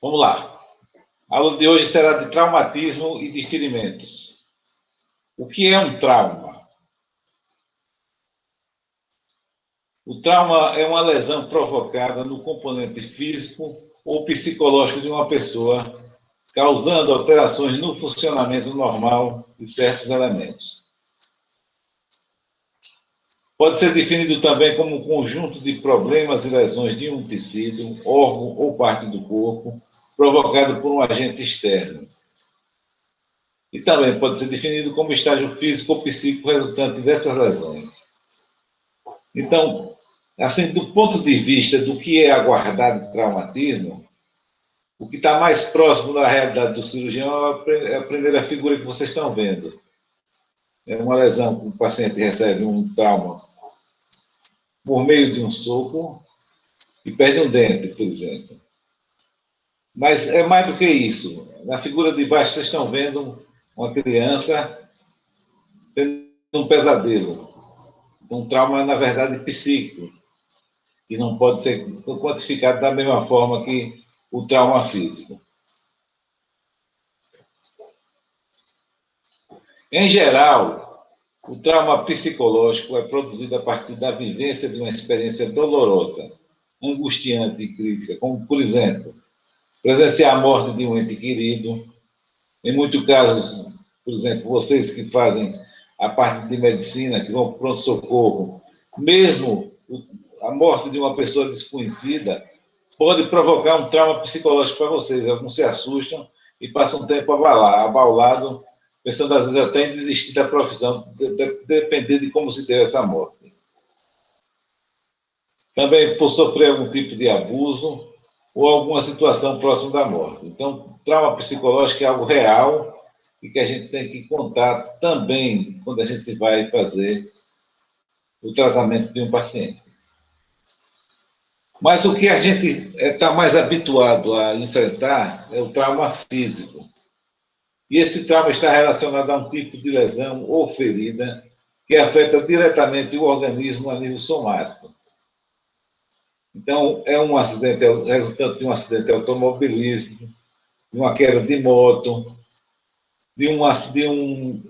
Vamos lá. A aula de hoje será de traumatismo e de ferimentos. O que é um trauma? O trauma é uma lesão provocada no componente físico ou psicológico de uma pessoa, causando alterações no funcionamento normal de certos elementos. Pode ser definido também como um conjunto de problemas e lesões de um tecido, órgão ou parte do corpo, provocado por um agente externo. E também pode ser definido como estágio físico ou psíquico resultante dessas lesões. Então, assim, do ponto de vista do que é aguardado de traumatismo, o que está mais próximo da realidade do cirurgião é a primeira figura que vocês estão vendo. É uma lesão que o paciente recebe um trauma por meio de um soco e perde um dente, por exemplo. Mas é mais do que isso. Na figura de baixo, vocês estão vendo uma criança tendo um pesadelo. Um trauma, na verdade, psíquico, que não pode ser quantificado da mesma forma que o trauma físico. Em geral, o trauma psicológico é produzido a partir da vivência de uma experiência dolorosa, angustiante e crítica, como, por exemplo, presenciar a morte de um ente querido. Em muitos casos, por exemplo, vocês que fazem a parte de medicina, que vão para o pronto-socorro, mesmo a morte de uma pessoa desconhecida pode provocar um trauma psicológico para vocês. Alguns se assustam e passam um tempo abalado, pensando às vezes até em desistir da profissão, dependendo de como se deu essa morte. Também por sofrer algum tipo de abuso ou alguma situação próxima da morte. Então, trauma psicológico é algo real e que a gente tem que contar também quando a gente vai fazer o tratamento de um paciente. Mas o que a gente está mais habituado a enfrentar é o trauma físico. E esse trauma está relacionado a um tipo de lesão ou ferida que afeta diretamente o organismo a nível somático. Então, é um acidente, é o resultante de um acidente automobilístico, de uma queda de moto, de um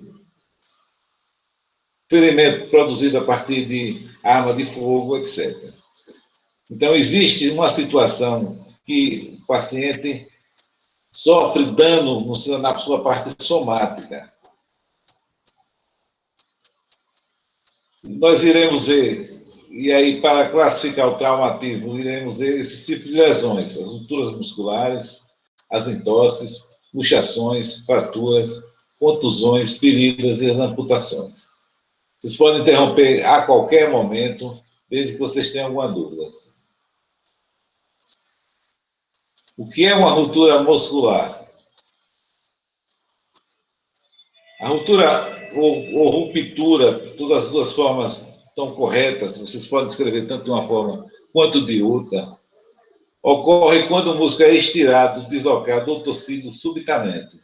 ferimento produzido a partir de arma de fogo, etc. Então, existe uma situação que o paciente sofre dano na sua parte somática. Nós iremos ver, e aí para classificar o traumatismo, iremos ver esses tipos de lesões, as rupturas musculares, as entosses, luxações, fraturas, contusões, feridas e as amputações. Vocês podem interromper a qualquer momento, desde que vocês tenham alguma dúvida. O que é uma ruptura muscular? A ruptura ou ruptura, todas as duas formas estão corretas, vocês podem escrever tanto de uma forma quanto de outra, ocorre quando o músculo é estirado, deslocado ou torcido subitamente.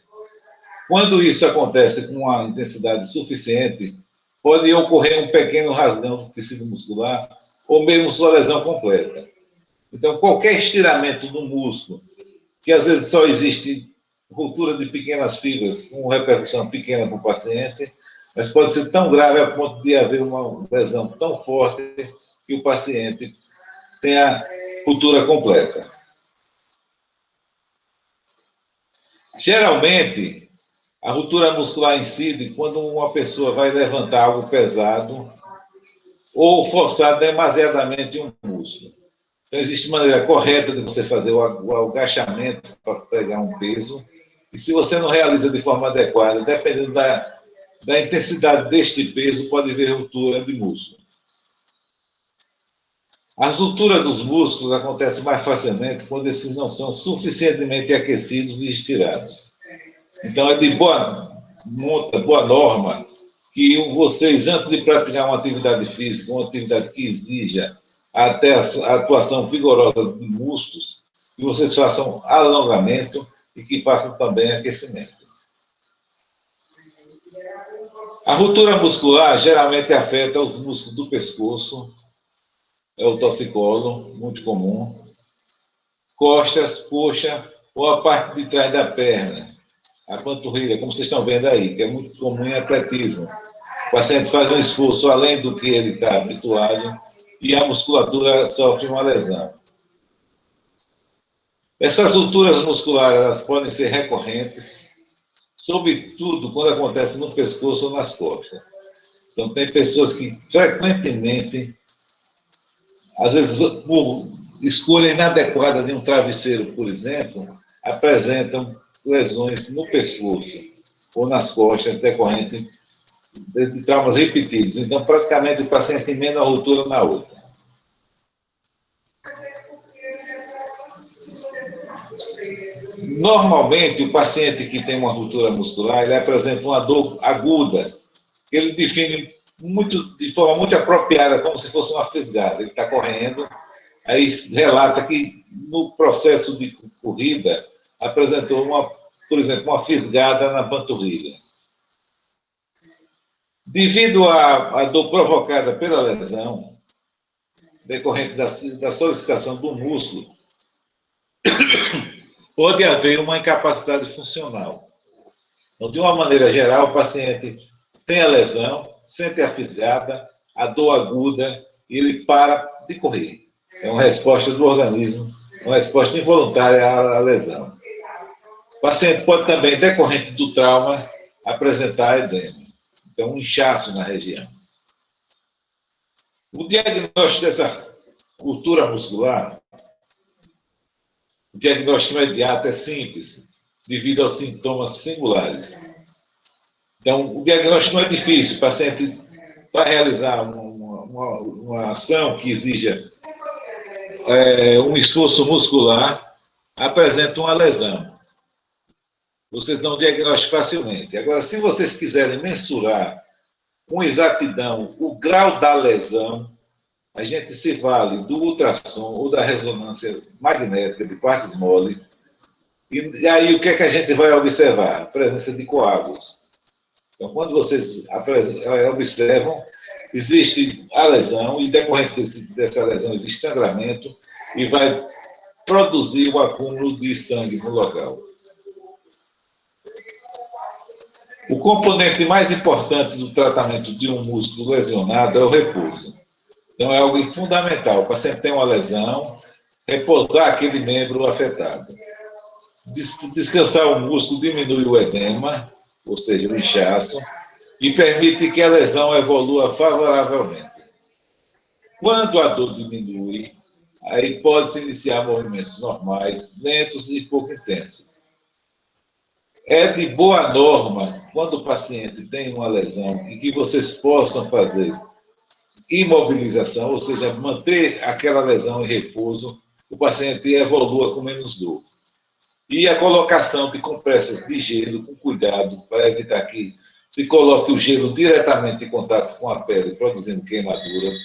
Quando isso acontece com uma intensidade suficiente, pode ocorrer um pequeno rasgão do tecido muscular ou mesmo sua lesão completa. Então, qualquer estiramento do músculo, que às vezes só existe ruptura de pequenas fibras, com repercussão pequena para o paciente, mas pode ser tão grave a ponto de haver uma lesão tão forte que o paciente tenha ruptura completa. Geralmente, a ruptura muscular incide quando uma pessoa vai levantar algo pesado ou forçar demasiadamente um músculo. Então, existe maneira correta de você fazer o agachamento para pegar um peso. E se você não realiza de forma adequada, dependendo da intensidade deste peso, pode haver ruptura de músculo. As rupturas dos músculos acontecem mais facilmente quando esses não são suficientemente aquecidos e estirados. Então, é de boa norma que vocês, antes de praticar uma atividade física, uma atividade que exija até a atuação vigorosa de músculos, que vocês façam alongamento e que façam também aquecimento. A ruptura muscular geralmente afeta os músculos do pescoço, é o torcicolo, muito comum. Costas, coxa ou a parte de trás da perna, a panturrilha, como vocês estão vendo aí, que é muito comum em atletismo. O paciente faz um esforço além do que ele está habituado e a musculatura sofre uma lesão. Essas rupturas musculares elas podem ser recorrentes, sobretudo quando acontece no pescoço ou nas costas. Então, tem pessoas que frequentemente, às vezes por escolha inadequada de um travesseiro, por exemplo, apresentam lesões no pescoço ou nas costas decorrentes de traumas repetidos. Então, praticamente, o paciente emenda a ruptura na outra. Normalmente, o paciente que tem uma ruptura muscular, ele apresenta uma dor aguda, que ele define de forma muito apropriada, como se fosse uma fisgada. Ele está correndo, aí relata que no processo de corrida apresentou, por exemplo, uma fisgada na panturrilha. Devido à dor provocada pela lesão, decorrente da solicitação do músculo, pode haver uma incapacidade funcional. Então, de uma maneira geral, o paciente tem a lesão, sente a fisgada, a dor aguda, e ele para de correr. É uma resposta do organismo, uma resposta involuntária à lesão. O paciente pode também, decorrente do trauma, apresentar edema. Então, um inchaço na região. O diagnóstico dessa ruptura muscular, o diagnóstico imediato é simples, devido aos sintomas singulares. Então, o diagnóstico não é difícil. O paciente, para realizar uma ação que exija um esforço muscular, apresenta uma lesão. Vocês dão o diagnóstico facilmente. Agora, se vocês quiserem mensurar com exatidão o grau da lesão, a gente se vale do ultrassom ou da ressonância magnética de quartzo mole. E aí, o que é que a gente vai observar? A presença de coágulos. Então, quando vocês observam, existe a lesão, e decorrente dessa lesão existe sangramento, e vai produzir o acúmulo de sangue no local. O componente mais importante do tratamento de um músculo lesionado é o repouso. Então, é algo fundamental. O paciente tem uma lesão, repousar aquele membro afetado. Descansar o músculo diminui o edema, ou seja, o inchaço, e permite que a lesão evolua favoravelmente. Quando a dor diminui, aí pode-se iniciar movimentos normais, lentos e pouco intensos. É de boa norma, quando o paciente tem uma lesão, e que vocês possam fazer imobilização, ou seja, manter aquela lesão em repouso, o paciente evolua com menos dor. E a colocação de compressas de gelo com cuidado para evitar que se coloque o gelo diretamente em contato com a pele, produzindo queimaduras.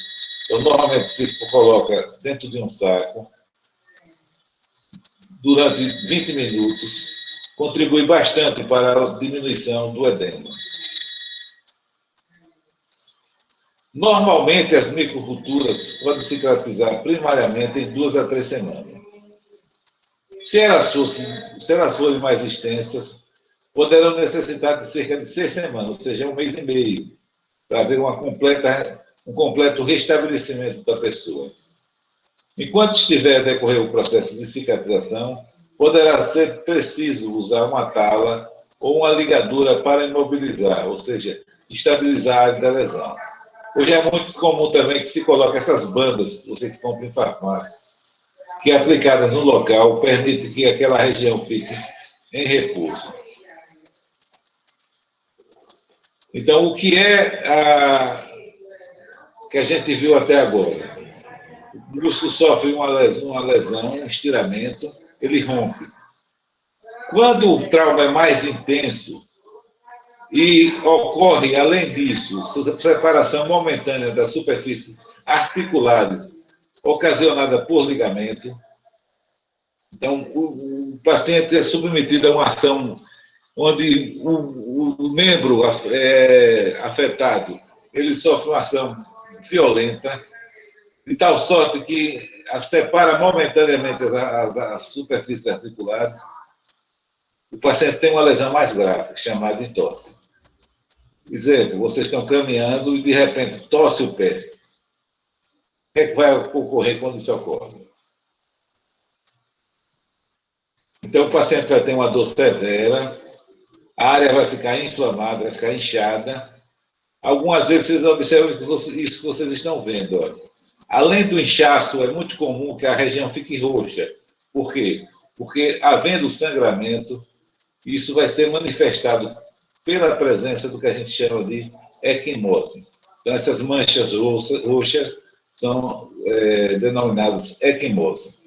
Então, normalmente se coloca dentro de um saco durante 20 minutos, contribui bastante para a diminuição do edema. Normalmente, as microrupturas podem cicatrizar primariamente em 2 a 3 semanas. Se elas forem mais extensas, poderão necessitar de cerca de 6 semanas, ou seja, 1 mês e meio, para haver um completo restabelecimento da pessoa. Enquanto estiver a decorrer o processo de cicatrização, poderá ser preciso usar uma tala ou uma ligadura para imobilizar, ou seja, estabilizar a área da lesão. Hoje é muito comum também que se coloque essas bandas que vocês compram em farmácia, que aplicadas no local permite que aquela região fique em repouso. Então, o que que a gente viu até agora? O músculo sofre uma lesão, um estiramento, ele rompe. Quando o trauma é mais intenso e ocorre, além disso, separação momentânea das superfícies articulares ocasionada por ligamento, então o paciente é submetido a uma ação onde o membro afetado ele sofre uma ação violenta, de tal sorte que separa momentaneamente as superfícies articulares, o paciente tem uma lesão mais grave, chamada de tosse. Exemplo, vocês estão caminhando e de repente torce o pé. O que é que vai ocorrer quando isso ocorre? Então, o paciente vai ter uma dor severa, a área vai ficar inflamada, vai ficar inchada. Algumas vezes vocês observam isso que vocês estão vendo. Ó. Além do inchaço, é muito comum que a região fique roxa. Por quê? Porque, havendo sangramento, isso vai ser manifestado pela presença do que a gente chama de equimose. Então, essas manchas roxas são denominadas equimose.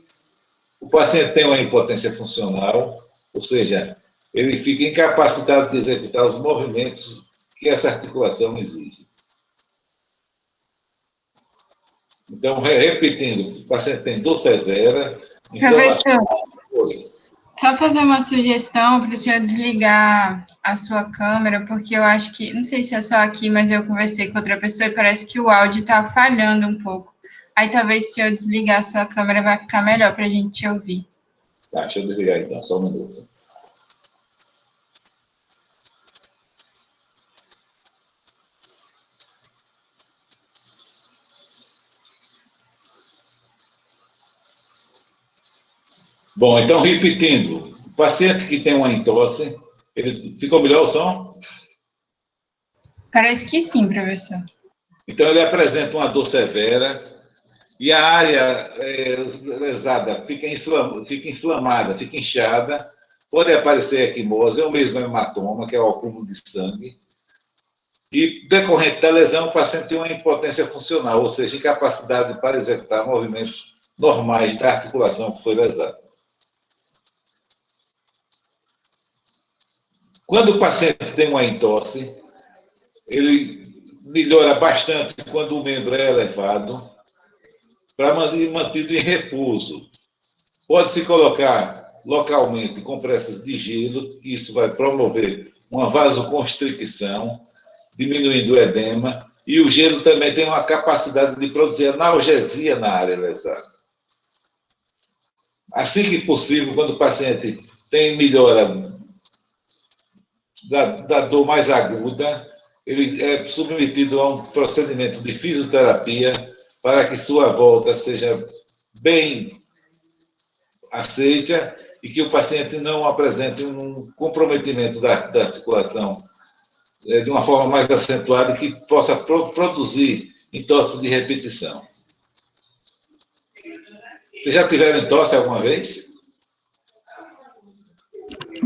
O paciente tem uma impotência funcional, ou seja, ele fica incapacitado de executar os movimentos que essa articulação exige. Então, repetindo, o paciente tem dor severa. Professor, só fazer uma sugestão para o senhor desligar a sua câmera, porque eu acho que, não sei se é só aqui, mas eu conversei com outra pessoa e parece que o áudio está falhando um pouco. Aí talvez se o senhor desligar a sua câmera vai ficar melhor para a gente te ouvir. Tá, deixa eu desligar então, só um minuto. Bom, então, repetindo, o paciente que tem uma entosse, ele ficou melhor o som? Parece que sim, professor. Então, ele apresenta uma dor severa e a área lesada fica inflamada, fica inchada, pode aparecer equimose, ou mesmo hematoma, que é o acúmulo de sangue. E, decorrente da lesão, o paciente tem uma impotência funcional, ou seja, incapacidade para executar movimentos normais da articulação que foi lesada. Quando o paciente tem uma entosse, ele melhora bastante quando o membro é elevado, para mantido em repouso. Pode-se colocar localmente compressas de gelo, isso vai promover uma vasoconstricção, diminuindo o edema, e o gelo também tem uma capacidade de produzir analgesia na área lesada. Assim que possível, quando o paciente tem melhora da dor mais aguda, ele é submetido a um procedimento de fisioterapia para que sua volta seja bem aceita e que o paciente não apresente um comprometimento da articulação de uma forma mais acentuada e que possa produzir entorse de repetição. Vocês já tiveram entorse alguma vez?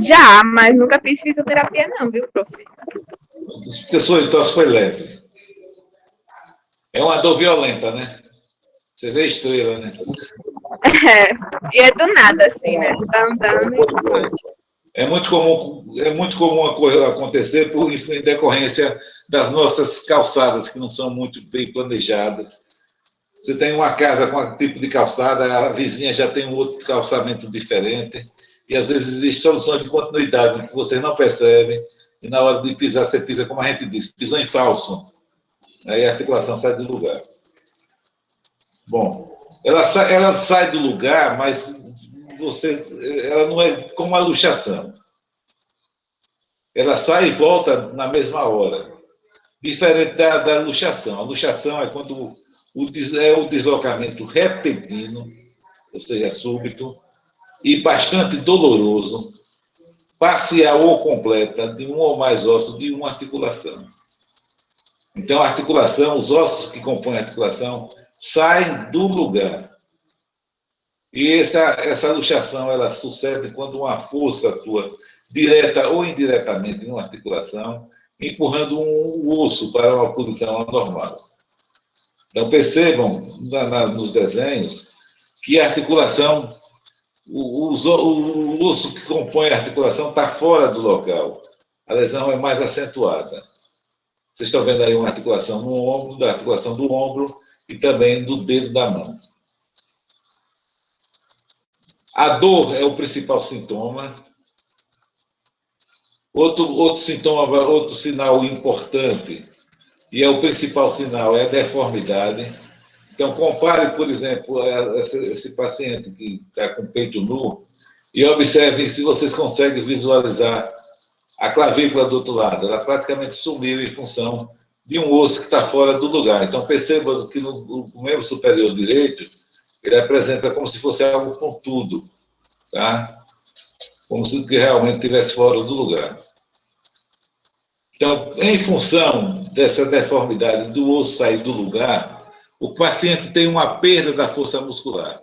Já, mas nunca fiz fisioterapia não, viu, prof? A sua entorse foi leve. É uma dor violenta, né? Você vê estrela, né? E é do nada, assim, né? Tu tá andando e... É muito comum acontecer em decorrência das nossas calçadas, que não são muito bem planejadas. Você tem uma casa com um tipo de calçada, a vizinha já tem um outro calçamento diferente, e às vezes existe solução de continuidade que vocês não percebem, e na hora de pisar, você pisa, como a gente diz, pisou em falso. Aí a articulação sai do lugar. Bom, ela sai do lugar, mas ela não é como a luxação. Ela sai e volta na mesma hora. Diferente da luxação. A luxação é quando o deslocamento repentino, ou seja, súbito, e bastante doloroso, parcial ou completa, de um ou mais ossos de uma articulação. Então, a articulação, os ossos que compõem a articulação, saem do lugar. E essa luxação, ela sucede quando uma força atua direta ou indiretamente em uma articulação, empurrando um osso para uma posição anormal. Então, percebam nos desenhos que a articulação, o osso que compõe a articulação está fora do local. A lesão é mais acentuada. Vocês estão vendo aí uma articulação no ombro, da articulação do ombro e também do dedo da mão. A dor é o principal sintoma. Outro sintoma, outro sinal importante, e é o principal sinal, é a deformidade. Então, compare, por exemplo, esse paciente que está com o peito nu e observe se vocês conseguem visualizar a clavícula do outro lado. Ela praticamente sumiu em função de um osso que está fora do lugar. Então, perceba que no membro superior direito, ele apresenta como se fosse algo pontudo, tá? Como se realmente estivesse fora do lugar. Então, em função dessa deformidade do osso sair do lugar, o paciente tem uma perda da força muscular.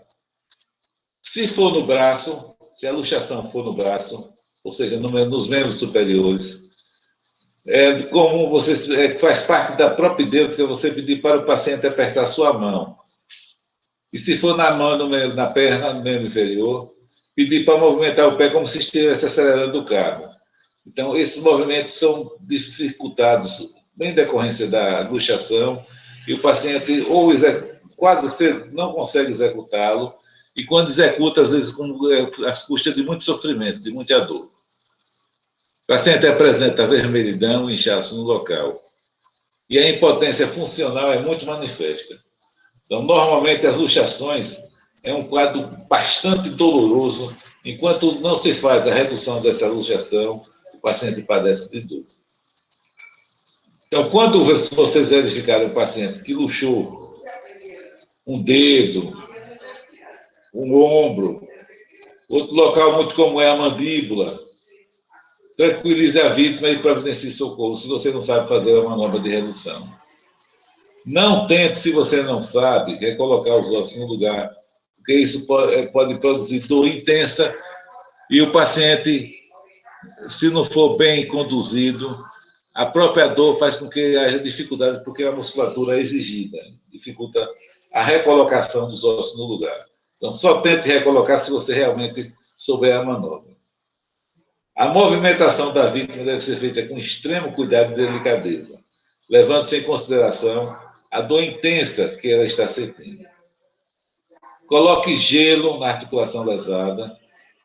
Se for no braço, se a luxação for no braço, ou seja, nos membros superiores, é comum faz parte da propedêutica você pedir para o paciente apertar sua mão. E se for na mão, na perna, no membro inferior, pedir para movimentar o pé como se estivesse acelerando o carro. Então, esses movimentos são dificultados em decorrência da luxação, e o paciente quase não consegue executá-lo, e quando executa, às vezes, às custas de muito sofrimento, de muita dor. O paciente apresenta vermelhidão e inchaço no local. E a impotência funcional é muito manifesta. Então, normalmente, as luxações é um quadro bastante doloroso. Enquanto não se faz a redução dessa luxação, o paciente padece de dor. Então, quando vocês verificarem um paciente que luxou um dedo, um ombro, outro local muito comum é a mandíbula, tranquilize a vítima e providencie socorro, se você não sabe fazer a manobra de redução. Não tente, se você não sabe, recolocar os ossos no lugar, porque isso pode produzir dor intensa e o paciente, se não for bem conduzido, a própria dor faz com que haja dificuldade, porque a musculatura é exigida, dificulta a recolocação dos ossos no lugar. Então, só tente recolocar se você realmente souber a manobra. A movimentação da vítima deve ser feita com extremo cuidado e delicadeza, levando-se em consideração a dor intensa que ela está sentindo. Coloque gelo na articulação lesada.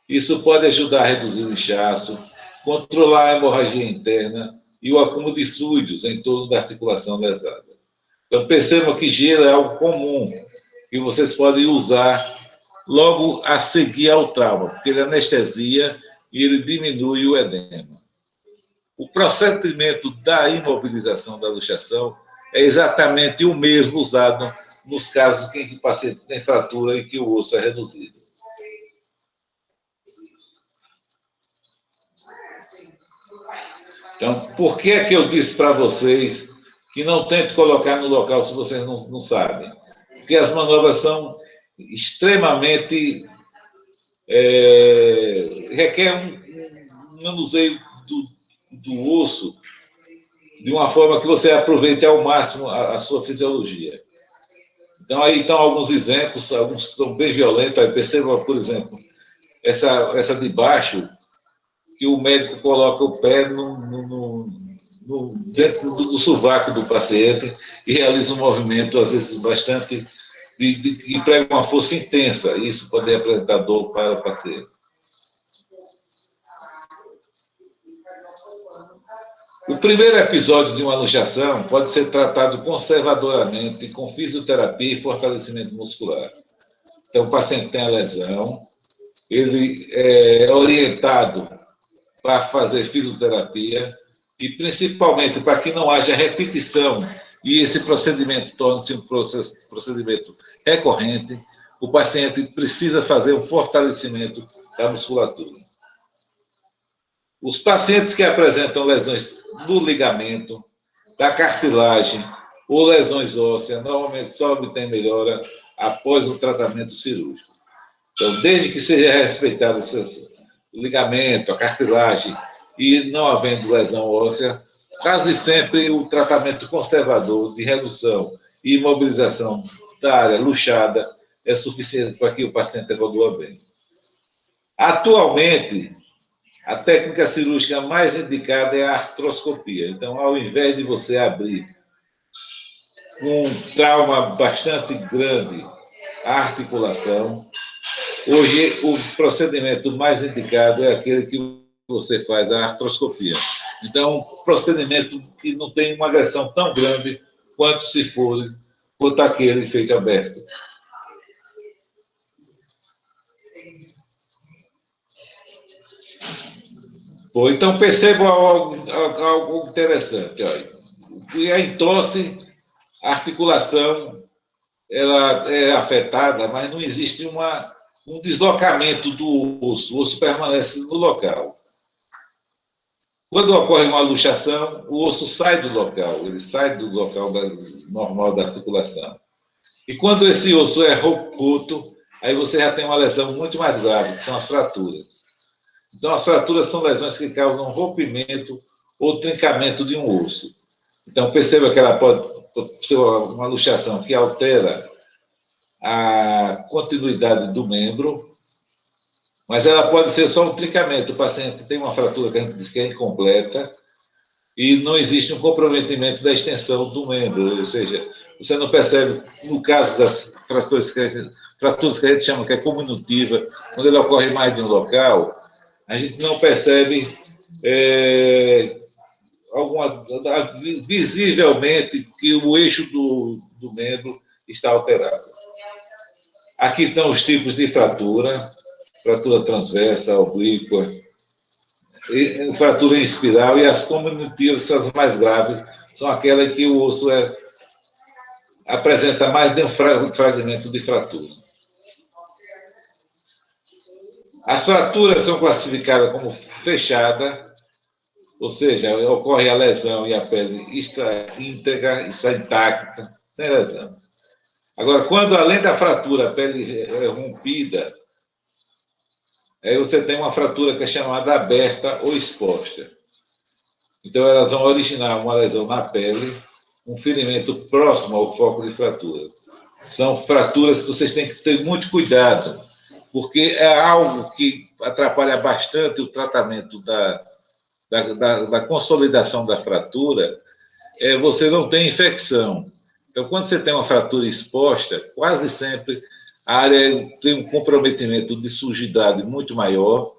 Isso pode ajudar a reduzir o inchaço, controlar a hemorragia interna e o acúmulo de fluidos em torno da articulação lesada. Então, percebam que gelo é algo comum que vocês podem usar logo a seguir ao trauma, porque ele anestesia e ele diminui o edema. O procedimento da imobilização da luxação é exatamente o mesmo usado nos casos em que o paciente tem fratura e que o osso é reduzido. Então, por que é que eu disse para vocês que não tente colocar no local se vocês não sabem? Porque as manobras são extremamente... requer um manuseio do osso de uma forma que você aproveite ao máximo a sua fisiologia. Então, aí estão alguns exemplos, alguns são bem violentos. Aí perceba, por exemplo, essa de baixo, que o médico coloca o pé dentro do sovaco do paciente e realiza um movimento, às vezes, bastante... que emprega uma força intensa, e isso pode apresentar dor para o paciente. O primeiro episódio de uma luxação pode ser tratado conservadoramente com fisioterapia e fortalecimento muscular. Então, o paciente tem a lesão, ele é orientado para fazer fisioterapia e, principalmente, para que não haja repetição e esse procedimento torne-se um procedimento recorrente, o paciente precisa fazer um fortalecimento da musculatura. Os pacientes que apresentam lesões do ligamento, da cartilagem ou lesões ósseas, normalmente só obtêm melhora após o tratamento cirúrgico. Então, desde que seja respeitado o ligamento, a cartilagem e não havendo lesão óssea, quase sempre o tratamento conservador de redução e imobilização da área luxada é suficiente para que o paciente evolua bem. Atualmente, a técnica cirúrgica mais indicada é a artroscopia. Então, ao invés de você abrir com um trauma bastante grande a articulação, hoje o procedimento mais indicado é aquele que você faz, a artroscopia. Então, um procedimento que não tem uma agressão tão grande quanto se for quanto aquele feito aberto. Bom, então percebam algo interessante. Olha. E a entorse, a articulação, ela é afetada, mas não existe um deslocamento do osso. O osso permanece no local. Quando ocorre uma luxação, o osso sai do local, ele sai do local normal da articulação. E quando esse osso é roto, aí você já tem uma lesão muito mais grave, que são as fraturas. Então, as fraturas são lesões que causam rompimento ou trincamento de um osso. Então, perceba que ela pode ser uma luxação que altera a continuidade do membro, mas ela pode ser só um trincamento. O paciente tem uma fratura que a gente diz que é incompleta e não existe um comprometimento da extensão do membro, ou seja, você não percebe, no caso das fraturas que a gente chama que é comunitiva, quando ele ocorre mais de um local, a gente não percebe visivelmente que o eixo do membro está alterado. Aqui estão os tipos de fratura transversa, oblíqua, fratura em espiral, e as comunitivas, são as mais graves, são aquelas em que o osso apresenta mais de um fragmento de fratura. As fraturas são classificadas como fechada, ou seja, ocorre a lesão e a pele está íntegra, está intacta, sem lesão. Agora, quando além da fratura a pele é rompida, aí você tem uma fratura que é chamada aberta ou exposta. Então, elas vão originar uma lesão na pele, um ferimento próximo ao foco de fratura. São fraturas que vocês têm que ter muito cuidado, porque é algo que atrapalha bastante o tratamento da consolidação da fratura. Você não tem infecção. Então, quando você tem uma fratura exposta, quase sempre a área tem um comprometimento de sujidade muito maior,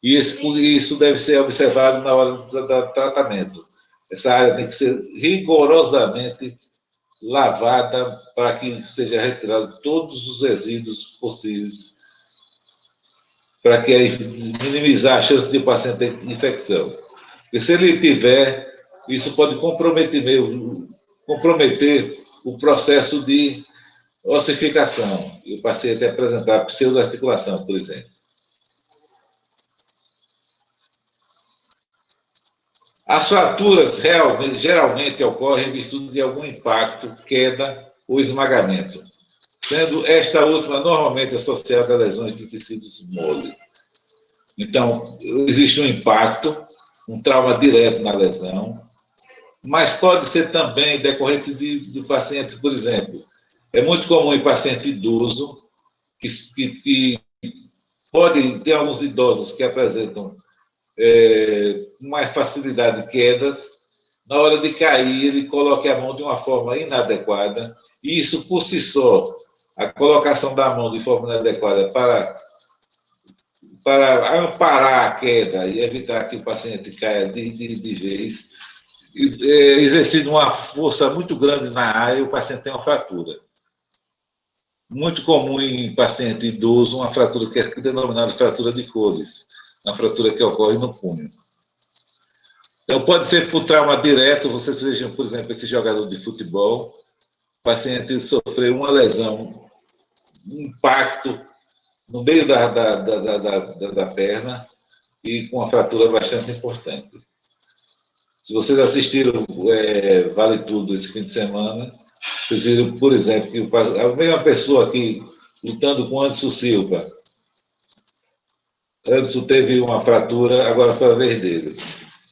e isso deve ser observado na hora do tratamento. Essa área tem que ser rigorosamente lavada para que seja retirado todos os resíduos possíveis, para que minimizar a chance de o paciente ter infecção. Porque se ele tiver, isso pode comprometer o processo de ossificação, e o paciente apresentar pseudoarticulação, por exemplo. As fraturas geralmente ocorrem em virtude de algum impacto, queda ou esmagamento, sendo esta última normalmente associada a lesões de tecidos moles. Então, existe um impacto, um trauma direto na lesão, mas pode ser também decorrente do paciente, por exemplo. É muito comum em paciente idoso, que pode ter alguns idosos que apresentam com mais facilidade quedas. Na hora de cair, ele coloca a mão de uma forma inadequada, e isso, por si só, a colocação da mão de forma inadequada para amparar a queda e evitar que o paciente caia de vez, exercendo uma força muito grande na área, o paciente tem uma fratura. Muito comum em paciente idoso, uma fratura que é denominada fratura de Colles, uma fratura que ocorre no punho. Então, pode ser por trauma direto, vocês vejam, por exemplo, esse jogador de futebol, o paciente sofreu uma lesão, um impacto no meio da perna e com uma fratura bastante importante. Se vocês assistiram Vale Tudo esse fim de semana, vocês viram, por exemplo, que a mesma pessoa aqui lutando com Anderson Silva. Anderson teve uma fratura, agora foi a vez dele.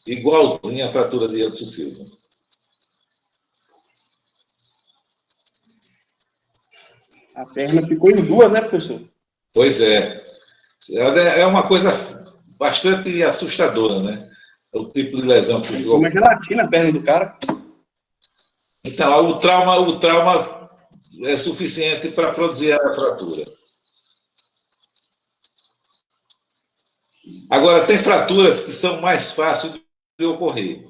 Igualzinha a fratura de Anderson Silva. A perna ficou em duas, né, professor? Pois é. É uma coisa bastante assustadora, né? O tipo de lesão que ficou. Como é gelatina a perna do cara? Então, o trauma é suficiente para produzir a fratura. Agora, tem fraturas que são mais fáceis de ocorrer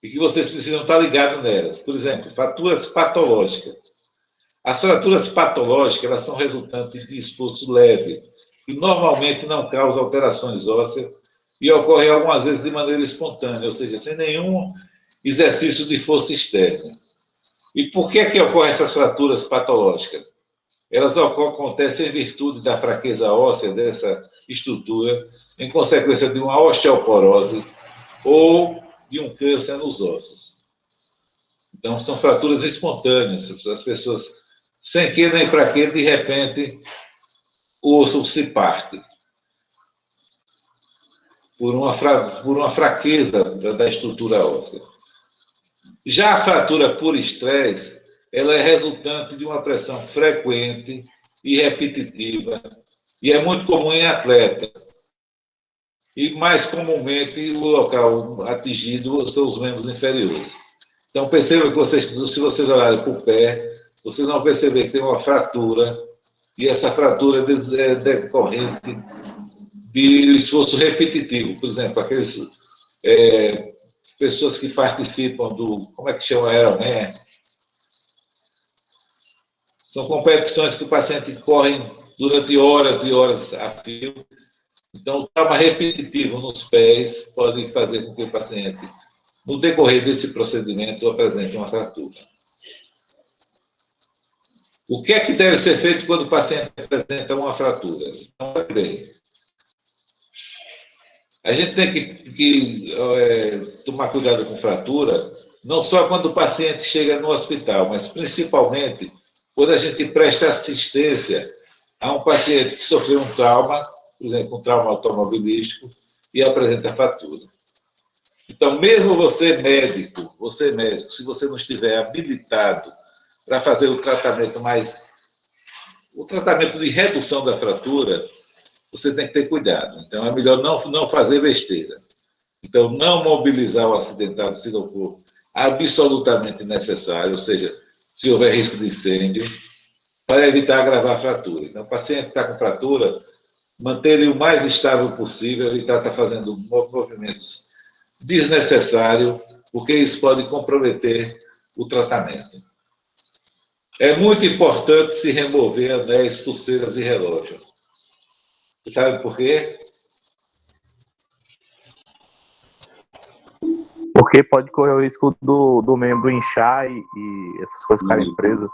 e que vocês precisam estar ligados nelas. Por exemplo, fraturas patológicas. As fraturas patológicas, elas são resultantes de esforço leve, que normalmente não causa alterações ósseas e ocorre algumas vezes de maneira espontânea, ou seja, sem nenhum exercício de força externa. E por que ocorrem essas fraturas patológicas? Elas acontecem em virtude da fraqueza óssea dessa estrutura, em consequência de uma osteoporose ou de um câncer nos ossos. Então, são fraturas espontâneas. As pessoas, sem querer nem para querer, de repente, o osso se parte por uma fraqueza da estrutura óssea. Já a fratura por estresse, ela é resultante de uma pressão frequente e repetitiva, e é muito comum em atletas. E, mais comumente, o local atingido são os membros inferiores. Então, perceba que se vocês olharem para o pé, vocês vão perceber que tem uma fratura, e essa fratura é decorrente de esforço repetitivo. Por exemplo, aqueles pessoas que participam do... Como é que chama? Ironman. São competições que o paciente corre durante horas e horas a fio. Então, o trauma repetitivo nos pés pode fazer com que o paciente, no decorrer desse procedimento, apresente uma fratura. O que é que deve ser feito quando o paciente apresenta uma fratura? Então, a gente tem que tomar cuidado com fratura, não só quando o paciente chega no hospital, mas principalmente quando a gente presta assistência a um paciente que sofreu um trauma, por exemplo, um trauma automobilístico, e apresenta fratura. Então, mesmo você médico, se você não estiver habilitado para fazer o tratamento de redução da fratura, você tem que ter cuidado. Então, é melhor não fazer besteira. Então, não mobilizar o acidentado se não for absolutamente necessário, ou seja, se houver risco de incêndio, para evitar agravar a fratura. Então, o paciente que está com fratura, manter ele o mais estável possível, evitar estar fazendo movimentos desnecessários, porque isso pode comprometer o tratamento. É muito importante se remover anéis, pulseiras e relógios. Você sabe por quê? Porque pode correr o risco do membro inchar e essas coisas ficarem presas.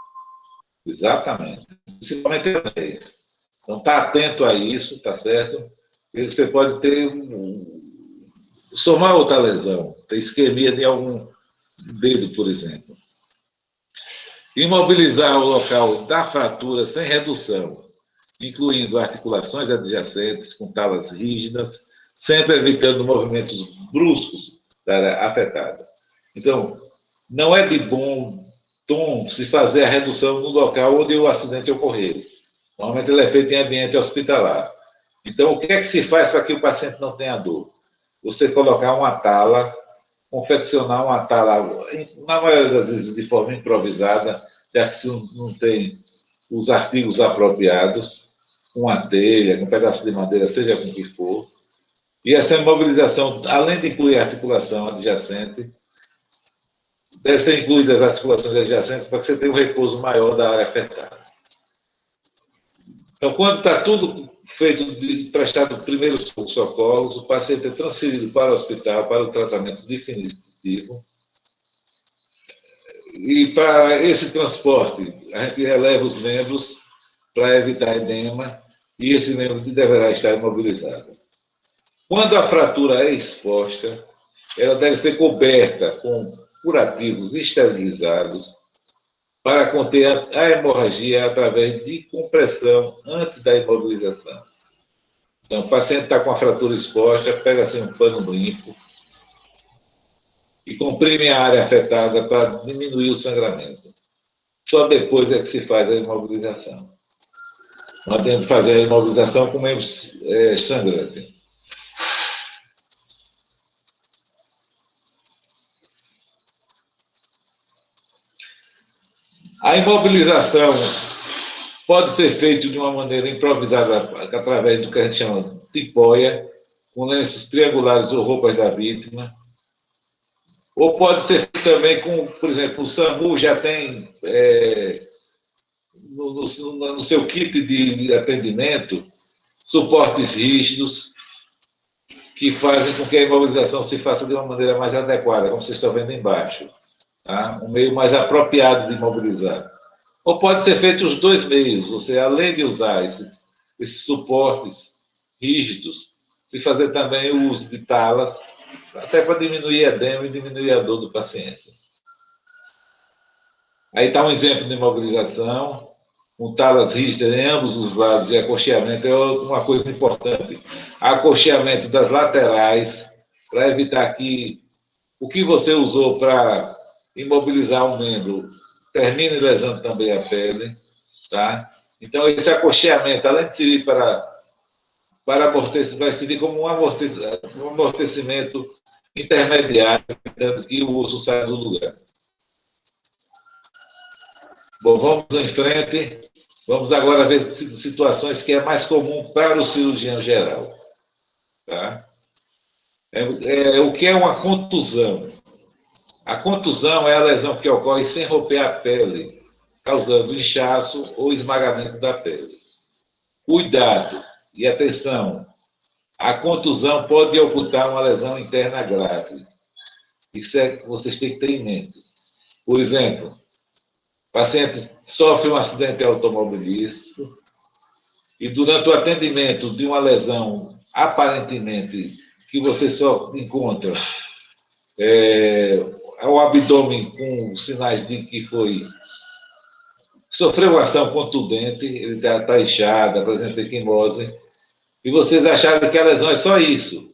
Exatamente. Principalmente anéis. Então, está atento a isso, tá certo? E você pode ter somar outra lesão, ter isquemia de algum dedo, por exemplo. Imobilizar o local da fratura sem redução, incluindo articulações adjacentes com talas rígidas, sempre evitando movimentos bruscos da área afetada. Então, não é de bom tom se fazer a redução no local onde o acidente ocorreu. Normalmente ele é feito em ambiente hospitalar. Então, o que é que se faz para que o paciente não tenha dor? Você colocar uma tala, confeccionar uma tala, na maioria das vezes de forma improvisada, já que se não tem os artigos apropriados, uma telha, um pedaço de madeira, seja com o que for. E essa imobilização, além de incluir a articulação adjacente, deve ser incluída as articulações adjacentes para que você tenha um repouso maior da área afetada. Então, quando está tudo feito, prestado primeiros socorros, o paciente é transferido para o hospital para o tratamento definitivo. E para esse transporte, a gente releva os membros para evitar edema e esse membro deverá estar imobilizado. Quando a fratura é exposta, ela deve ser coberta com curativos esterilizados para conter a hemorragia através de compressão antes da imobilização. Então, o paciente está com a fratura exposta, pega assim um pano limpo e comprime a área afetada para diminuir o sangramento. Só depois é que se faz a imobilização. Nós temos que fazer a imobilização com membros sangrantes. A imobilização pode ser feita de uma maneira improvisada através do que a gente chama de tipoia, com lenços triangulares ou roupas da vítima. Ou pode ser feito também com, por exemplo, o SAMU já tem no seu kit de atendimento suportes rígidos que fazem com que a imobilização se faça de uma maneira mais adequada, como vocês estão vendo embaixo. Tá? Um meio mais apropriado de imobilizar. Ou pode ser feito os dois meios. Você, além de usar esses suportes rígidos, e fazer também o uso de talas, até para diminuir edema e diminuir a dor do paciente. Aí está um exemplo de imobilização, com talas rígidas em ambos os lados e acolcheamento é uma coisa importante. Acolcheamento das laterais, para evitar que o que você usou para imobilizar o membro termine lesando também a pele. Tá? Então, esse acolcheamento, além de servir para amortecer, vai servir como um amortecimento intermediário, evitando que o osso saia do lugar. Bom, vamos em frente. Vamos agora ver situações que é mais comum para o cirurgião geral. Tá? O que é uma contusão? A contusão é a lesão que ocorre sem romper a pele, causando inchaço ou esmagamento da pele. Cuidado e atenção, a contusão pode ocultar uma lesão interna grave. Isso é que vocês têm que ter em mente. Por exemplo, o paciente sofre um acidente automobilístico e durante o atendimento de uma lesão aparentemente que você só encontra ao abdômen com sinais de que sofreu uma ação contundente, ele está inchado, apresenta equimose, e vocês acharam que a lesão é só isso.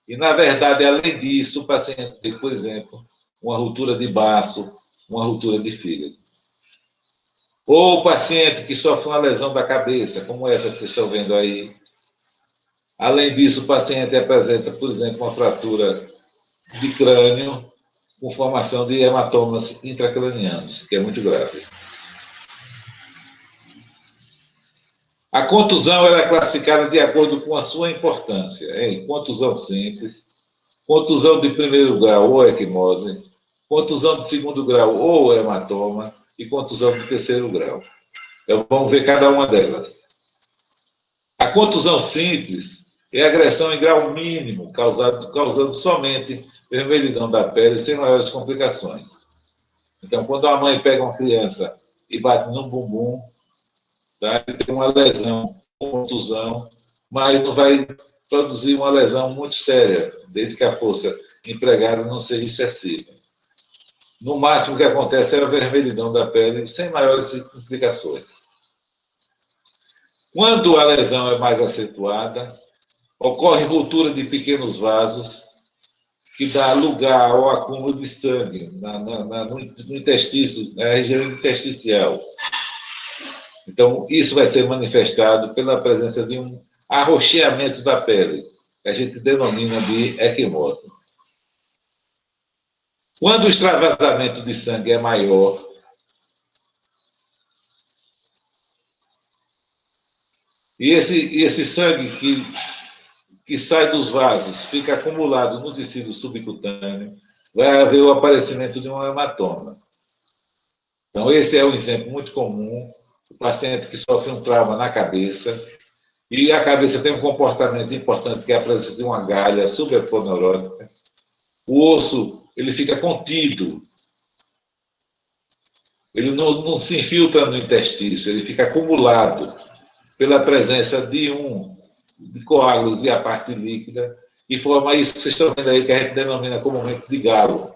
E, na verdade, além disso, o paciente tem, por exemplo, uma ruptura de baço, uma ruptura de fígado. Ou o paciente que sofre uma lesão da cabeça, como essa que vocês estão vendo aí. Além disso, o paciente apresenta, por exemplo, uma fratura de crânio com formação de hematomas intracranianos, que é muito grave. A contusão ela é classificada de acordo com a sua importância. Contusão simples, contusão de primeiro grau ou equimose, contusão de segundo grau ou hematoma e contusão de terceiro grau. Então, vamos ver cada uma delas. A contusão simples é agressão em grau mínimo, causando somente vermelhidão da pele sem maiores complicações. Então, quando a mãe pega uma criança e bate no bumbum, tá? Tem uma lesão, uma contusão, mas não vai produzir uma lesão muito séria, desde que a força empregada não seja excessiva. No máximo, o que acontece é a vermelhidão da pele, sem maiores complicações. Quando a lesão é mais acentuada, ocorre ruptura de pequenos vasos, que dá lugar ao acúmulo de sangue no intestino, na região intersticial. Então, isso vai ser manifestado pela presença de um arroxeamento da pele, que a gente denomina de equimose. Quando o extravasamento de sangue é maior, e esse sangue que sai dos vasos fica acumulado no tecido subcutâneo, vai haver o aparecimento de um hematoma. Então, esse é um exemplo muito comum. O paciente que sofre um trauma na cabeça, e a cabeça tem um comportamento importante, que é a presença de uma galha subeponeurótica. O osso ele fica contido, ele não se infiltra no intestino, ele fica acumulado pela presença de coágulos e a parte líquida, e forma isso que vocês estão vendo aí, que a gente denomina comumente de galo.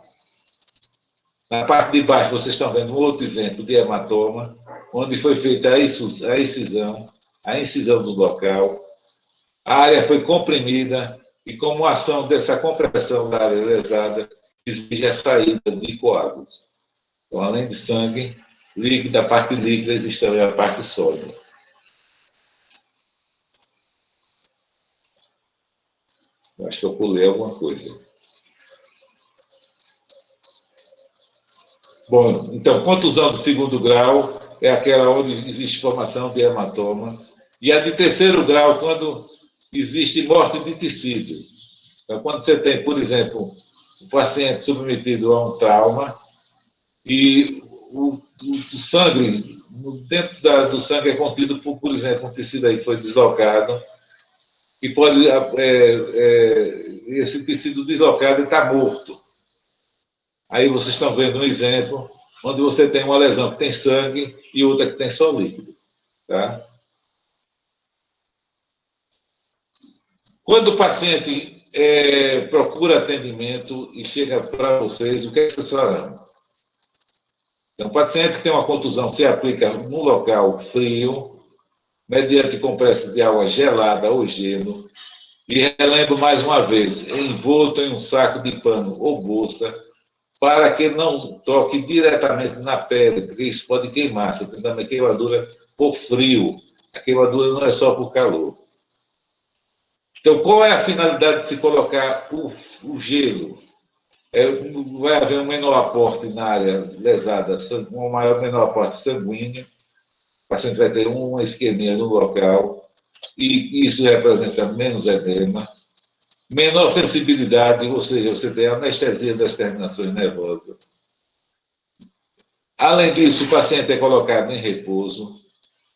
Na parte de baixo, vocês estão vendo um outro exemplo de hematoma, onde foi feita a incisão do local. A área foi comprimida e, como ação dessa compressão da área lesada, exige a saída de coágulos. Então, além de sangue líquido, a parte líquida existe também a parte sólida. Eu acho que eu pulei alguma coisa. Bom, então, contusão de segundo grau é aquela onde existe formação de hematoma. E a de terceiro grau, quando existe morte de tecido. Então, quando você tem, por exemplo, um paciente submetido a um trauma e o sangue dentro do sangue é contido, por exemplo, um tecido aí que foi deslocado, e pode, esse tecido deslocado está morto. Aí vocês estão vendo um exemplo onde você tem uma lesão que tem sangue e outra que tem só líquido. Tá? Quando o paciente procura atendimento e chega para vocês, o que é que vocês farão? Então, o paciente que tem uma contusão se aplica no local frio, mediante compressa de água gelada ou gelo, e relembro mais uma vez, envolto em um saco de pano ou bolsa, para que não toque diretamente na pele, porque isso pode queimar. Você tem também queimadura por frio. A queimadura não é só por calor. Então, qual é a finalidade de se colocar o gelo? Vai haver um menor aporte na área lesada, um menor aporte sanguíneo, o paciente vai ter uma isquemia no local, e isso representa menos edema, menor sensibilidade, ou seja, você tem anestesia das terminações nervosas. Além disso, o paciente é colocado em repouso,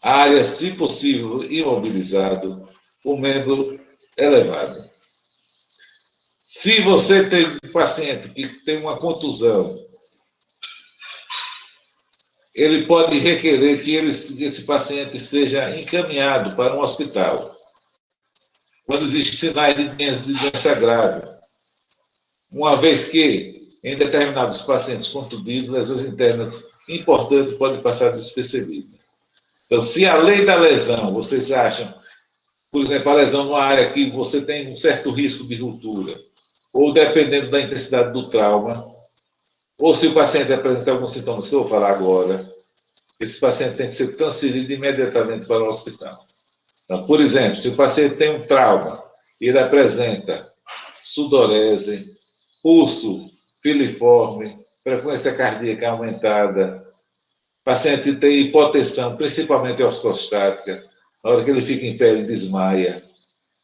a área, se possível, imobilizado, o membro elevado. Se você tem um paciente que tem uma contusão, ele pode requerer que esse paciente seja encaminhado para um hospital. Quando existem sinais de doença grave. Uma vez que, em determinados pacientes contundidos, lesões internas importantes podem passar despercebidas. Então, se além da lesão, vocês acham, por exemplo, a lesão numa área que você tem um certo risco de ruptura, ou dependendo da intensidade do trauma, ou se o paciente apresenta alguns sintomas que eu vou falar agora, esse paciente tem que ser transferido imediatamente para o hospital. Então, por exemplo, se o paciente tem um trauma e ele apresenta sudorese, pulso filiforme, frequência cardíaca aumentada, o paciente tem hipotensão, principalmente ortostática, na hora que ele fica em pé, ele desmaia.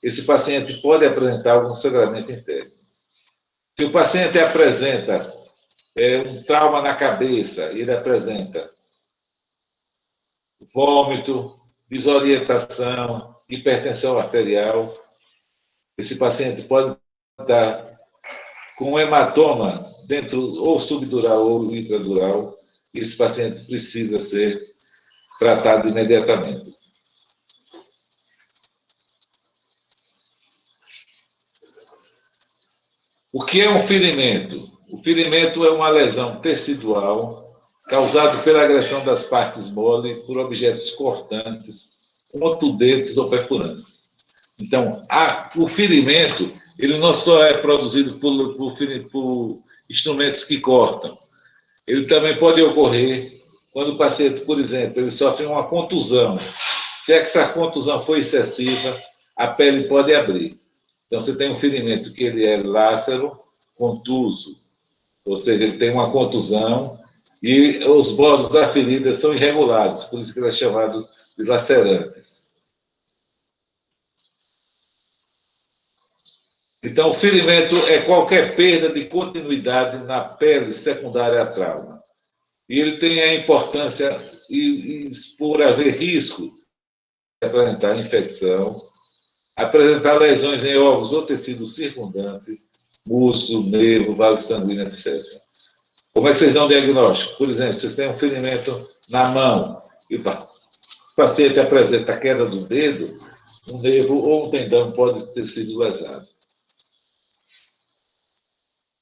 Esse paciente pode apresentar algum sangramento interno. Se o paciente apresenta um trauma na cabeça, ele apresenta vômito, desorientação, hipertensão arterial, esse paciente pode estar com um hematoma dentro ou subdural ou intradural, e esse paciente precisa ser tratado imediatamente. O que é um ferimento? O ferimento é uma lesão tecidual causada pela agressão das partes mole por objetos cortantes, contundentes ou perfurantes. Então, o ferimento, ele não só é produzido por instrumentos que cortam, ele também pode ocorrer quando o paciente, por exemplo, ele sofre uma contusão. Se essa contusão for excessiva, a pele pode abrir. Então, você tem um ferimento que ele é lácero, contuso, ou seja, ele tem uma contusão e os bordos da ferida são irregulares, por isso que ele é chamado de lacerante. Então, o ferimento é qualquer perda de continuidade na pele secundária a trauma. E ele tem a importância, por haver risco de apresentar infecção, apresentar lesões em órgãos ou tecido circundante, músculo, nervo, vaso sanguíneo, etc. Como é que vocês dão o diagnóstico? Por exemplo, vocês têm um ferimento na mão e o paciente apresenta a queda do dedo, um nervo ou um tendão pode ter sido lesado.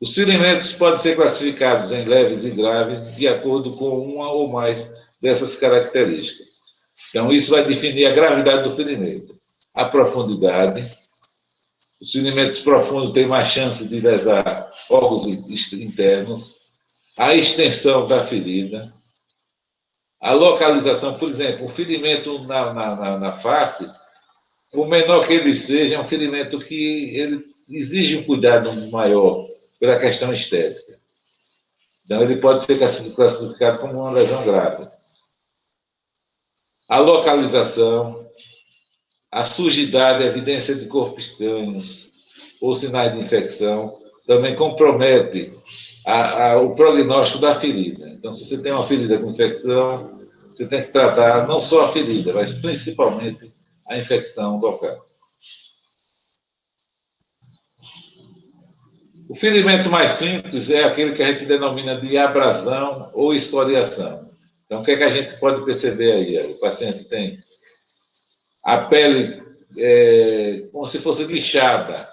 Os ferimentos podem ser classificados em leves e graves de acordo com uma ou mais dessas características. Então, isso vai definir a gravidade do ferimento. A profundidade. Os ferimentos profundos têm mais chance de lesar órgãos internos. A extensão da ferida. A localização, por exemplo, um ferimento na face, por menor que ele seja, é um ferimento que ele exige um cuidado maior pela questão estética. Então, ele pode ser classificado como uma lesão grave. A localização, a sujidade, a evidência de corpos estranhos ou sinais de infecção também compromete o prognóstico da ferida. Então, se você tem uma ferida com infecção, você tem que tratar não só a ferida, mas principalmente a infecção local. O ferimento mais simples é aquele que a gente denomina de abrasão ou escoriação. Então, o que é que a gente pode perceber aí? O paciente tem a pele como se fosse lixada.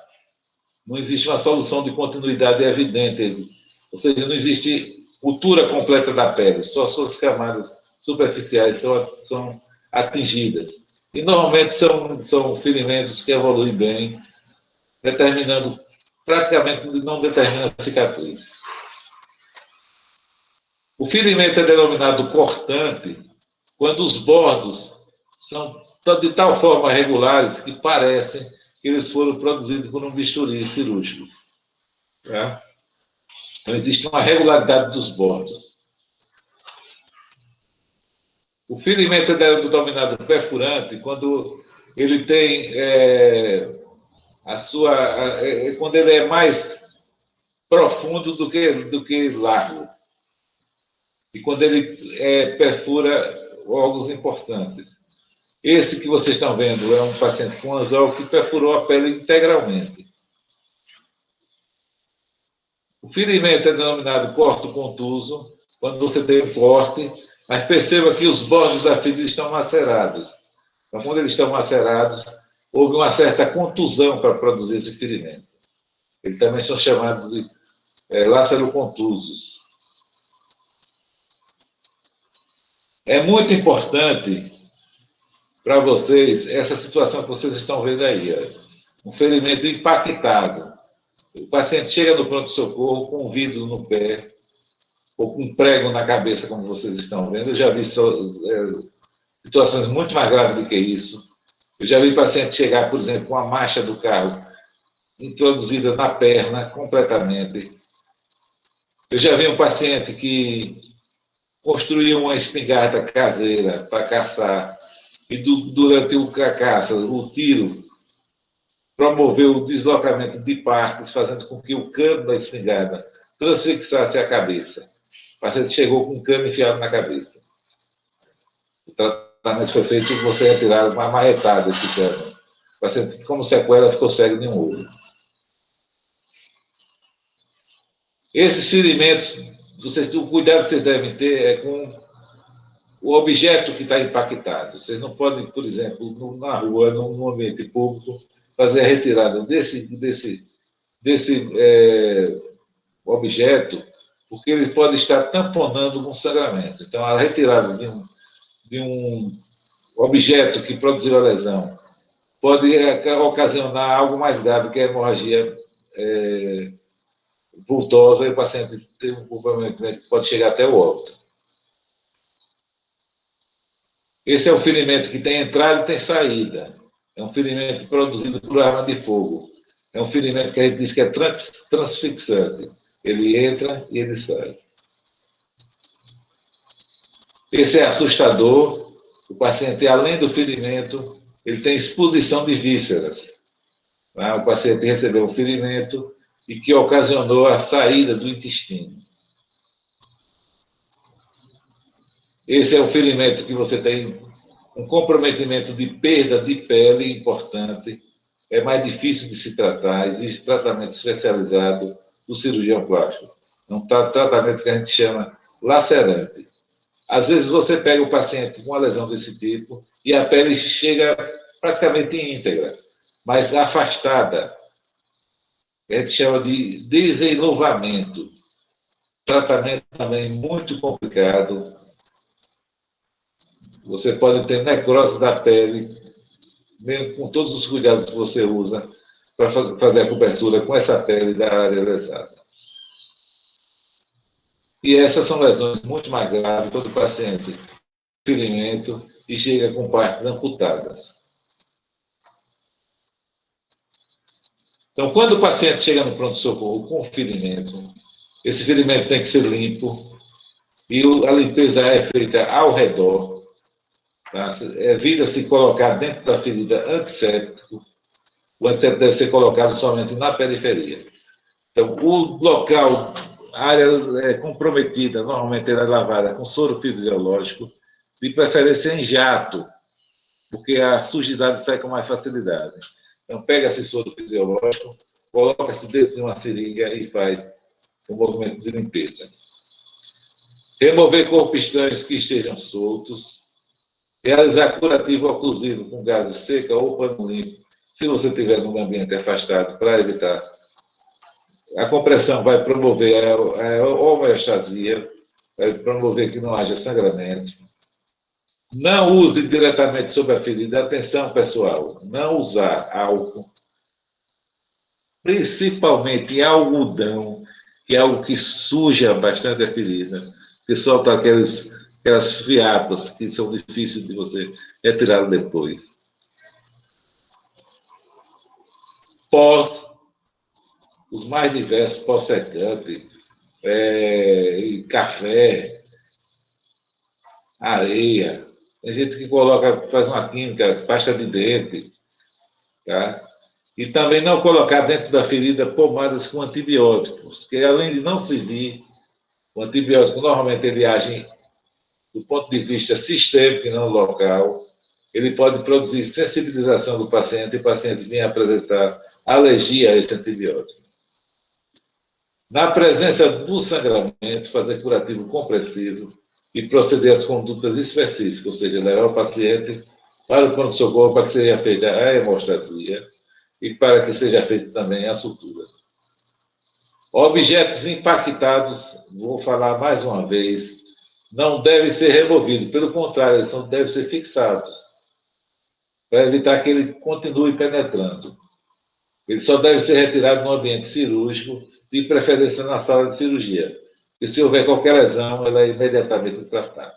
Não existe uma solução de continuidade evidente. Ou seja, não existe cultura completa da pele. Só suas camadas superficiais são atingidas. E, normalmente, são ferimentos que evoluem bem, determinando, praticamente não determina cicatriz. O ferimento é denominado cortante quando os bordos são de tal forma regulares que parecem que eles foram produzidos por um bisturi cirúrgico. Tá? Então, existe uma regularidade dos bordos. O ferimento é denominado perfurante quando ele tem quando ele é mais profundo do que largo. E quando ele perfura órgãos importantes. Esse que vocês estão vendo é um paciente com anzol que perfurou a pele integralmente. O ferimento é denominado corte contuso, quando você tem um corte, mas perceba que os bordos da ferida estão macerados. Então, quando eles estão macerados, houve uma certa contusão para produzir esse ferimento. Eles também são chamados de lácerocontusos. É muito importante para vocês essa situação que vocês estão vendo aí. Um ferimento impactado. O paciente chega no pronto-socorro com um vidro no pé, ou com um prego na cabeça, como vocês estão vendo. Eu já vi situações muito mais graves do que isso. Eu já vi paciente chegar, por exemplo, com a marcha do carro introduzida na perna completamente. Eu já vi um paciente que construiu uma espingarda caseira para caçar e durante a caça, o tiro promoveu o deslocamento de partes, fazendo com que o cano da espingarda transfixasse a cabeça. O paciente chegou com um cano enfiado na cabeça. O tratamento foi feito e você retiraram uma marretada desse cano. O paciente, como sequela, ficou cego de um olho. Esses ferimentos, o cuidado que vocês devem ter é com o objeto que está impactado. Vocês não podem, por exemplo, na rua, num ambiente público, fazer a retirada desse objeto, porque ele pode estar tamponando com sangramento. Então, a retirada de um objeto que produziu a lesão pode ocasionar algo mais grave, que é a hemorragia vultosa, e o paciente tem um comprometimento que pode chegar até o óbito. Esse é um ferimento que tem entrada e tem saída. É um ferimento produzido por arma de fogo. É um ferimento que a gente diz que é transfixante. Ele entra e ele sai. Esse é assustador. O paciente, além do ferimento, ele tem exposição de vísceras. O paciente recebeu um ferimento e que ocasionou a saída do intestino. Esse é o ferimento que você tem um comprometimento de perda de pele importante. É mais difícil de se tratar. Existe tratamento especializado do cirurgião plástico. É um tratamento que a gente chama lacerante. Às vezes você pega o paciente com uma lesão desse tipo e a pele chega praticamente íntegra, mas afastada. A gente chama de desenluvamento. Tratamento também muito complicado. Você pode ter necrose da pele, mesmo com todos os cuidados que você usa para fazer a cobertura com essa pele da área lesada. E essas são lesões muito mais graves, quando o paciente tem ferimento e chega com partes amputadas. Então, quando o paciente chega no pronto-socorro com ferimento, esse ferimento tem que ser limpo e a limpeza é feita ao redor. Tá? Evita-se colocar dentro da ferida antisséptico. O antisséptico deve ser colocado somente na periferia. Então, o local, a área comprometida, normalmente ela é lavada com soro fisiológico de preferência em jato, porque a sujidade sai com mais facilidade. Então, pega esse soro fisiológico, coloca-se dentro de uma seringa e faz o movimento de limpeza. Remover corpos estranhos que estejam soltos. Realizar curativo oclusivo com gaze seca ou pano limpo, se você estiver num ambiente afastado, para evitar. A compressão vai promover a homeostasia, vai promover que não haja sangramento. Não use diretamente sobre a ferida. Atenção, pessoal, não usar álcool, principalmente algodão, que é algo que suja bastante a ferida, que solta aquelas fiapas que são difíceis de você retirar depois. Os mais diversos, pós-secante, café, areia. Tem gente que faz uma química, pasta de dente, tá? E também não colocar dentro da ferida pomadas com antibióticos, que além de não servir, o antibiótico normalmente ele age do ponto de vista sistêmico e não local. Ele pode produzir sensibilização do paciente e o paciente vem apresentar alergia a esse antibiótico. Na presença do sangramento, fazer curativo compressivo e proceder às condutas específicas, ou seja, levar o paciente para o pronto-socorro para que seja feita a hemostasia e para que seja feita também a sutura. Objetos impactados, vou falar mais uma vez, não devem ser removidos, pelo contrário, eles devem ser fixados, para evitar que ele continue penetrando. Ele só deve ser retirado no ambiente cirúrgico, de preferência na sala de cirurgia, e se houver qualquer lesão, ela é imediatamente tratada.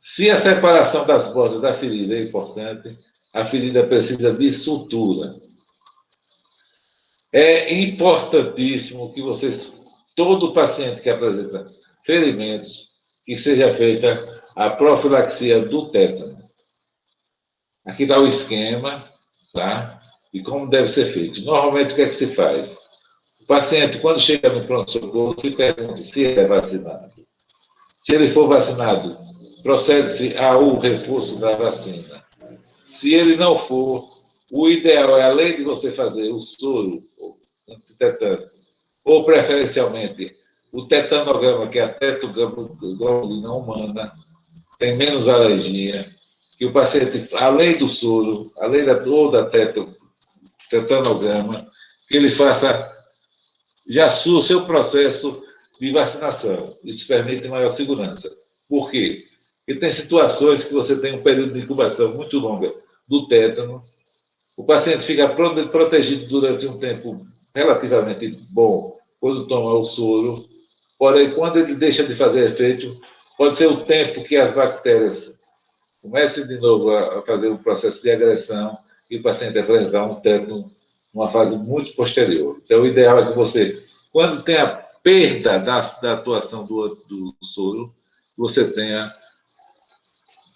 Se a separação das bordas da ferida é importante, a ferida precisa de sutura. É importantíssimo que todo paciente que apresenta ferimentos, que seja feita a profilaxia do tétano. Aqui está o esquema, tá? E como deve ser feito. Normalmente, o que é que se faz? O paciente, quando chega no pronto-socorro, se pergunta se é vacinado. Se ele for vacinado, procede-se ao reforço da vacina. Se ele não for, o ideal é, além de você fazer o soro antitetânico, ou preferencialmente o tetanograma, que é a tetoglobulina humana, tem menos alergia, que o paciente, além do soro, além da tetanograma, que ele faça já o seu processo de vacinação. Isso permite maior segurança. Por quê? Porque tem situações que você tem um período de incubação muito longa do tétano, o paciente fica protegido durante um tempo relativamente bom quando toma o soro, porém, quando ele deixa de fazer efeito, pode ser o tempo que as bactérias comecem de novo a fazer um processo de agressão e o paciente apresentar um tétano numa fase muito posterior. Então, o ideal é que você, quando tem a perda da atuação do soro, você tenha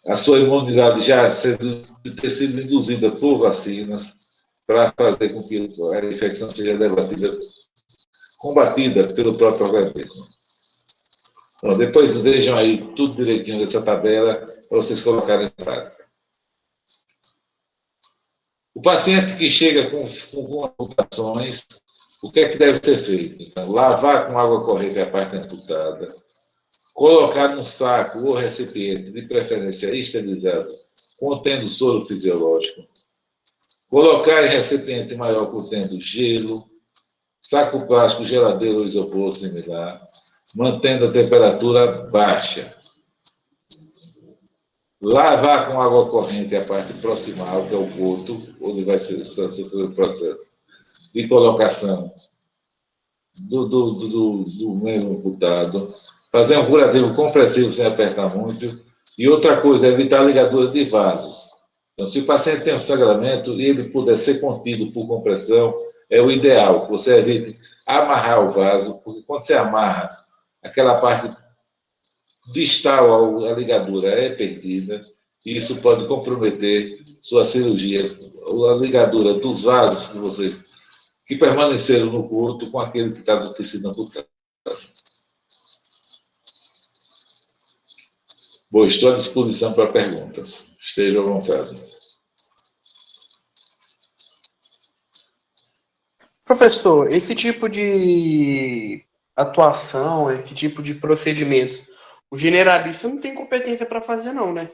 a sua imunidade já ter sido induzida por vacinas para fazer com que a infecção seja combatida pelo próprio organismo. Então, depois vejam aí tudo direitinho nessa tabela para vocês colocarem em prática. O paciente que chega com amputações, o que é que deve ser feito? Então, lavar com água corrente a parte amputada, colocar num saco ou recipiente, de preferência esterilizado, contendo soro fisiológico, colocar em recipiente maior contendo gelo, saco plástico, geladeira ou isopor similar, mantendo a temperatura baixa. Lavar com água corrente a parte proximal, que é o coto, onde vai ser o processo de colocação do membro amputado. Fazer um curativo compressivo sem apertar muito. E outra coisa, evitar a ligadura de vasos. Então, se o paciente tem um sangramento e ele puder ser contido por compressão, é o ideal, que você evite amarrar o vaso, porque quando você amarra, aquela parte distal à ligadura é perdida, e isso pode comprometer sua cirurgia, a ligadura dos vasos que permaneceram no corpo com aquele que está do tecido amputado. Bom, estou à disposição para perguntas. Esteja à vontade. Professor, esse tipo de atuação, esse tipo de procedimentos, o generalista não tem competência para fazer, não, né?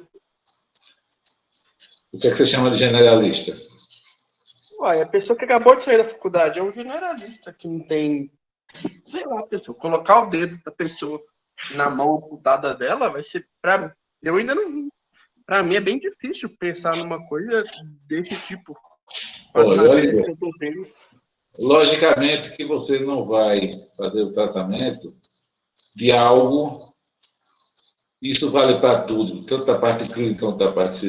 O que é que você chama de generalista? Uai, a pessoa que acabou de sair da faculdade é um generalista que não tem, sei lá, pessoa, colocar o dedo da pessoa na mão amputada dela vai ser eu ainda não, para mim é bem difícil pensar numa coisa desse tipo. Olha, logicamente que você não vai fazer o tratamento de algo, isso vale para tudo, tanto a parte clínica quanto a parte